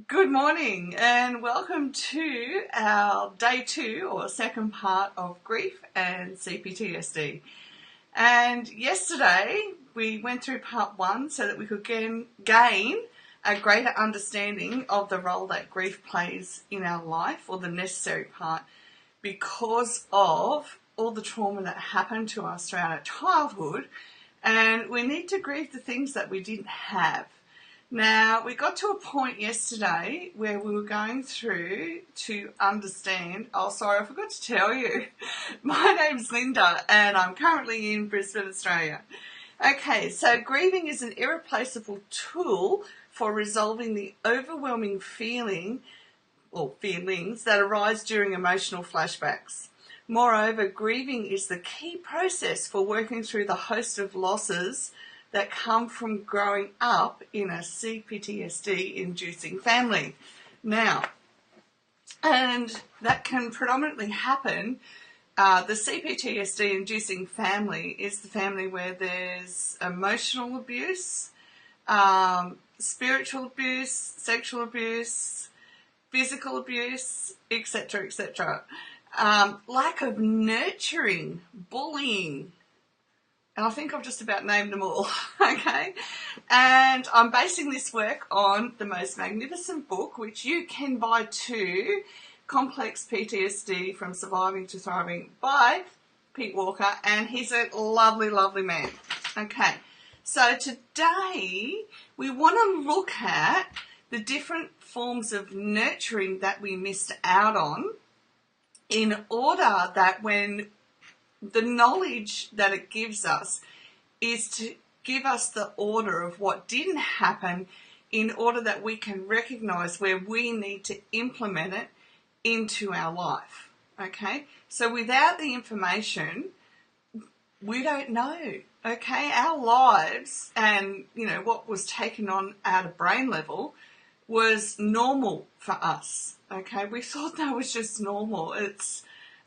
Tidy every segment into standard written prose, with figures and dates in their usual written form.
Good morning and welcome to our day 2 or second part of grief and CPTSD. And yesterday we went through part 1 so that we could gain a greater understanding of the role that grief plays in our life, or the necessary part, because of all the trauma that happened to us throughout our childhood, and we need to grieve the things that we didn't have. Now, we got to a point yesterday where we were going through to understand. Oh, sorry, I forgot to tell you. My name's Linda and I'm currently in Brisbane, Australia. Okay, so grieving is an irreplaceable tool for resolving the overwhelming feelings that arise during emotional flashbacks. Moreover, grieving is the key process for working through the host of losses that come from growing up in a CPTSD-inducing family. Now, and that can predominantly happen. The CPTSD-inducing family is the family where there's emotional abuse, spiritual abuse, sexual abuse, physical abuse, etc., etc. Lack of nurturing, bullying, and I think I've just about named them all, okay? And I'm basing this work on the most magnificent book, which you can buy too, Complex PTSD From Surviving to Thriving by Pete Walker, and he's a lovely, lovely man. Okay, so today we want to look at the different forms of nurturing that we missed out on, in order that when the knowledge that it gives us is to give us the order of what didn't happen, in order that we can recognize where we need to implement it into our life. Okay, so without the information, we don't know. Okay, our lives and what was taken on at a brain level was normal for us. Okay, we thought that was just normal.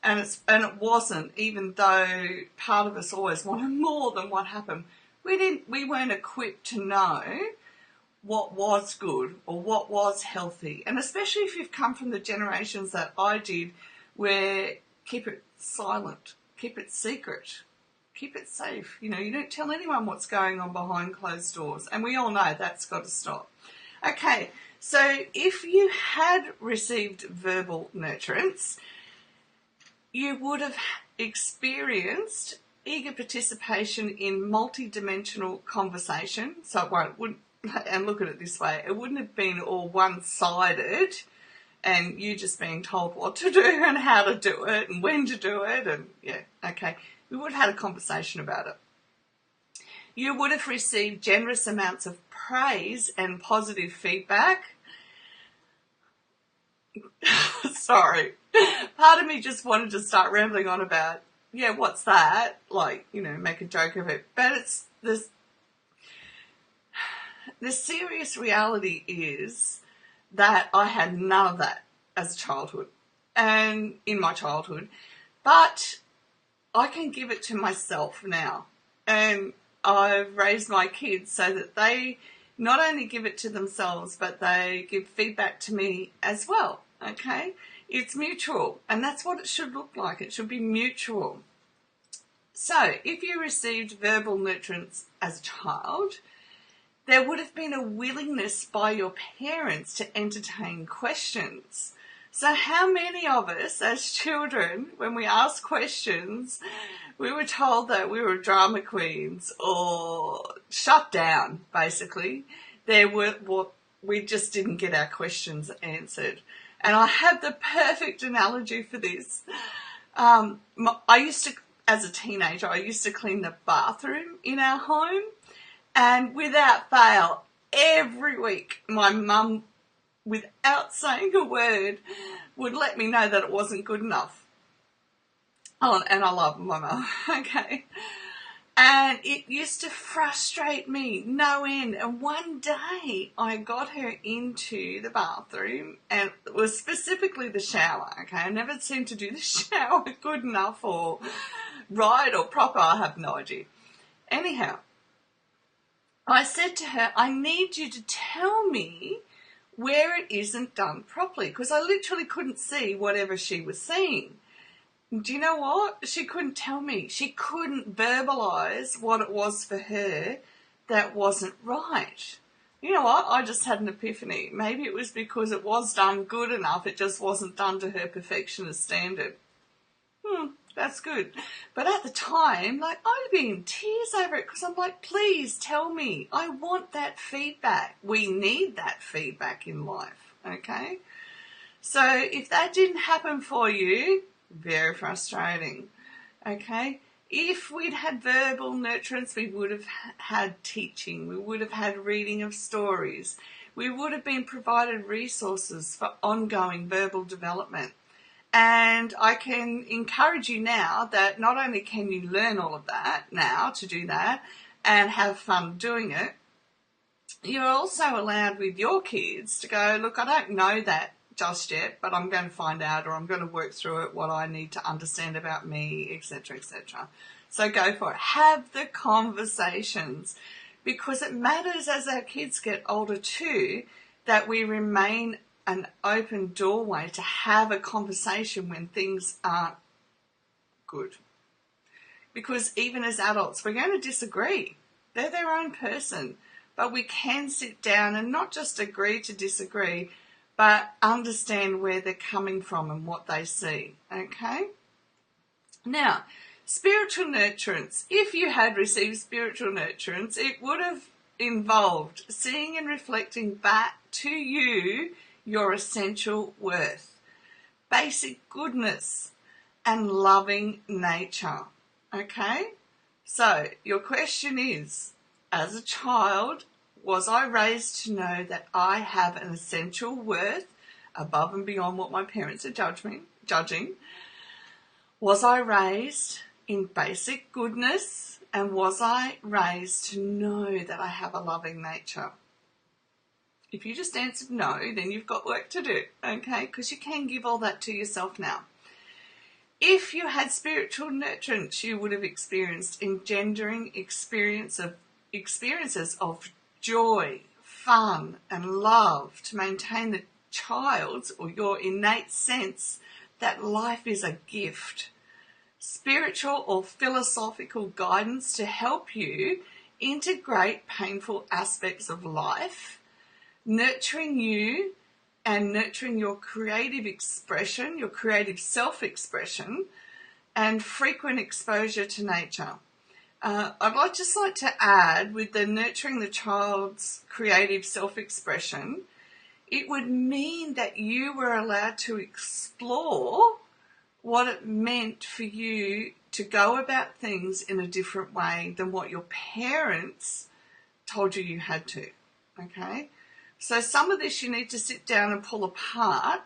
And it wasn't, even though part of us always wanted more than what happened. We weren't equipped to know what was good or what was healthy. And especially if you've come from the generations that I did, where keep it silent, keep it secret, keep it safe. You don't tell anyone what's going on behind closed doors. And we all know that's got to stop. Okay, so if you had received verbal nurturance, you would have experienced eager participation in multi-dimensional conversation. So it wouldn't, and look at it this way, it wouldn't have been all one-sided and you just being told what to do and how to do it and when to do it, and we would have had a conversation about it. You would have received generous amounts of praise and positive feedback. Sorry. Part of me just wanted to start rambling on about, what's that? Make a joke of it. But it's this. The serious reality is that I had none of that as a childhood and in my childhood. But I can give it to myself now. And I've raised my kids so that they not only give it to themselves, but they give feedback to me as well. Okay? It's mutual, and that's what it should look like. It should be mutual. So, if you received verbal nurturance as a child, there would have been a willingness by your parents to entertain questions. So how many of us as children, when we asked questions, we were told that we were drama queens or shut down, basically? We just didn't get our questions answered. And I had the perfect analogy for this. As a teenager, I used to clean the bathroom in our home. And without fail, every week, my mum, without saying a word, would let me know that it wasn't good enough. Oh, and I love my mum, okay? And it used to frustrate me no end. And one day I got her into the bathroom, and it was specifically the shower, okay? I never seemed to do the shower good enough or right or proper. I have no idea. Anyhow, I said to her, I need you to tell me where it isn't done properly, because I literally couldn't see whatever she was seeing. Do you know what? She couldn't tell me. She couldn't verbalise what it was for her that wasn't right. You know what? I just had an epiphany. Maybe it was because it was done good enough, it just wasn't done to her perfectionist standard. That's good. But at the time, like, I'd be in tears over it because I'm like, please tell me. I want that feedback. We need that feedback in life, okay? So if that didn't happen for you, very frustrating, okay? If we'd had verbal nurturance, we would have had teaching. We would have had reading of stories. We would have been provided resources for ongoing verbal development. And I can encourage you now that not only can you learn all of that now to do that and have fun doing it, you're also allowed with your kids to go, look, I don't know that just yet, but I'm going to find out, or I'm going to work through it, what I need to understand about me, etc., etc. So go for it. Have the conversations, because it matters as our kids get older too that we remain an open doorway to have a conversation when things aren't good. Because even as adults, we're going to disagree. They're their own person. But we can sit down and not just agree to disagree, but understand where they're coming from and what they see, okay? Now, spiritual nurturance. If you had received spiritual nurturance, it would have involved seeing and reflecting back to you your essential worth, basic goodness, and loving nature, okay? So, your question is, as a child, was I raised to know that I have an essential worth above and beyond what my parents are judging? Was I raised in basic goodness? And was I raised to know that I have a loving nature? If you just answered no, then you've got work to do, okay? Because you can give all that to yourself now. If you had spiritual nurturance, you would have experienced engendering experiences of joy, fun, and love to maintain the child's or your innate sense that life is a gift. Spiritual or philosophical guidance to help you integrate painful aspects of life, nurturing you and nurturing your creative expression, your creative self-expression, and frequent exposure to nature. I'd just like to add, with the nurturing the child's creative self-expression, it would mean that you were allowed to explore what it meant for you to go about things in a different way than what your parents told you had to, okay? So some of this you need to sit down and pull apart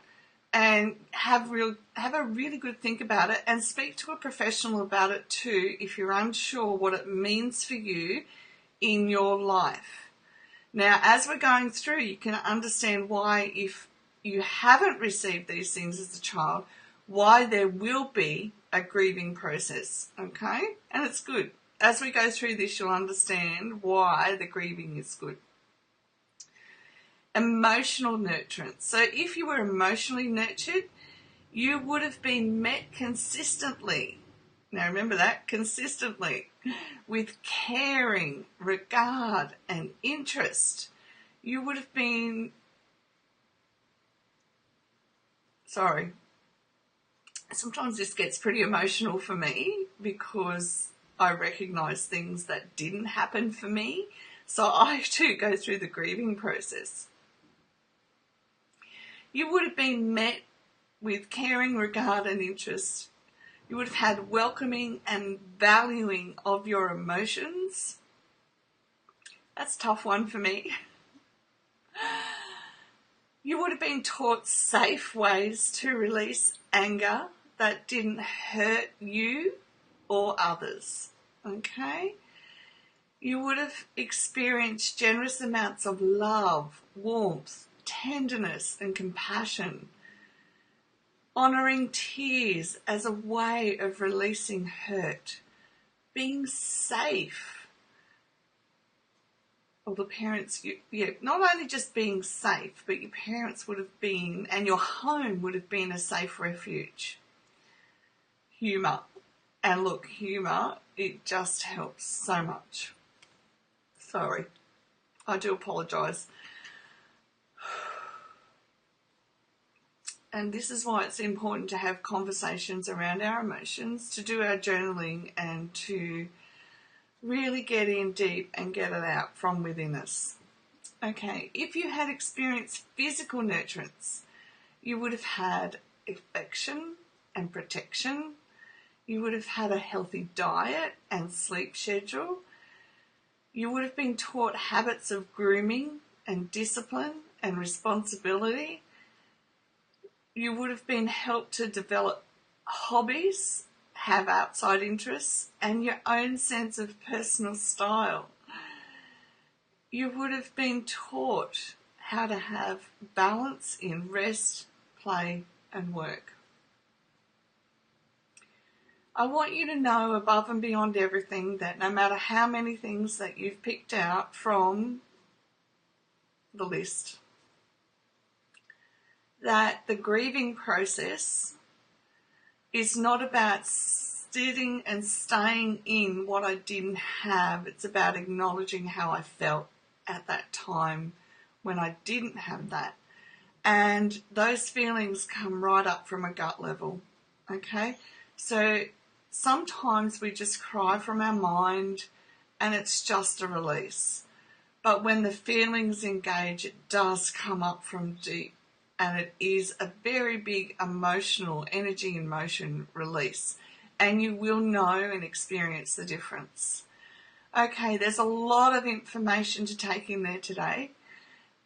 and have a really good think about it, and speak to a professional about it too if you're unsure what it means for you in your life. Now, as we're going through, you can understand why, if you haven't received these things as a child, why there will be a grieving process, okay? And it's good. As we go through this, you'll understand why the grieving is good. Emotional nurturance. So if you were emotionally nurtured, you would have been met consistently. Now remember that, consistently, with caring, regard, and interest. You would have been, sometimes this gets pretty emotional for me because I recognise things that didn't happen for me. So I too go through the grieving process. You would have been met with caring, regard, and interest. You would have had welcoming and valuing of your emotions. That's a tough one for me. You would have been taught safe ways to release anger that didn't hurt you or others, okay? You would have experienced generous amounts of love, warmth, tenderness, and compassion, honouring tears as a way of releasing hurt, being safe, or the parents, not only just being safe, but your parents would have been, and your home would have been a safe refuge. Humour. And look, humour, it just helps so much. Sorry, I do apologise. And this is why it's important to have conversations around our emotions, to do our journaling, and to really get in deep and get it out from within us. Okay, if you had experienced physical nurturance, you would have had affection and protection. You would have had a healthy diet and sleep schedule. You would have been taught habits of grooming and discipline and responsibility. You would have been helped to develop hobbies, have outside interests, and your own sense of personal style. You would have been taught how to have balance in rest, play, and work. I want you to know, above and beyond everything, that no matter how many things that you've picked out from the list, that the grieving process is not about sitting and staying in what I didn't have. It's about acknowledging how I felt at that time when I didn't have that. And those feelings come right up from a gut level, okay? So sometimes we just cry from our mind and it's just a release. But when the feelings engage, it does come up from deep. And it is a very big emotional energy and motion release. And you will know and experience the difference. Okay, there's a lot of information to take in there today.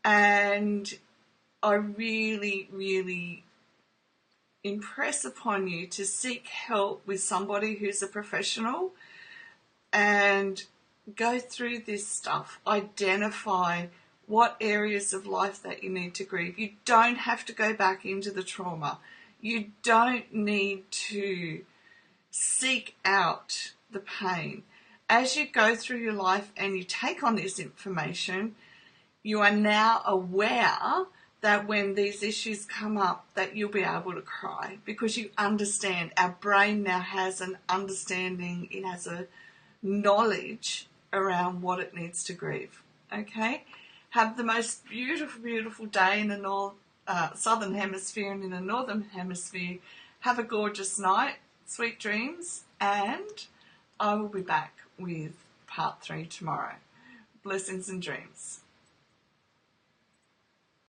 And I really, really impress upon you to seek help with somebody who's a professional and go through this stuff. Identify what areas of life that you need to grieve. You don't have to go back into the trauma. You don't need to seek out the pain. As you go through your life and you take on this information, you are now aware that when these issues come up, that you'll be able to cry because you understand. Our brain now has an understanding, it has a knowledge around what it needs to grieve. Okay? Have the most beautiful, beautiful day in the southern hemisphere, and in the northern hemisphere, have a gorgeous night, sweet dreams, and I will be back with part 3 tomorrow. Blessings and dreams.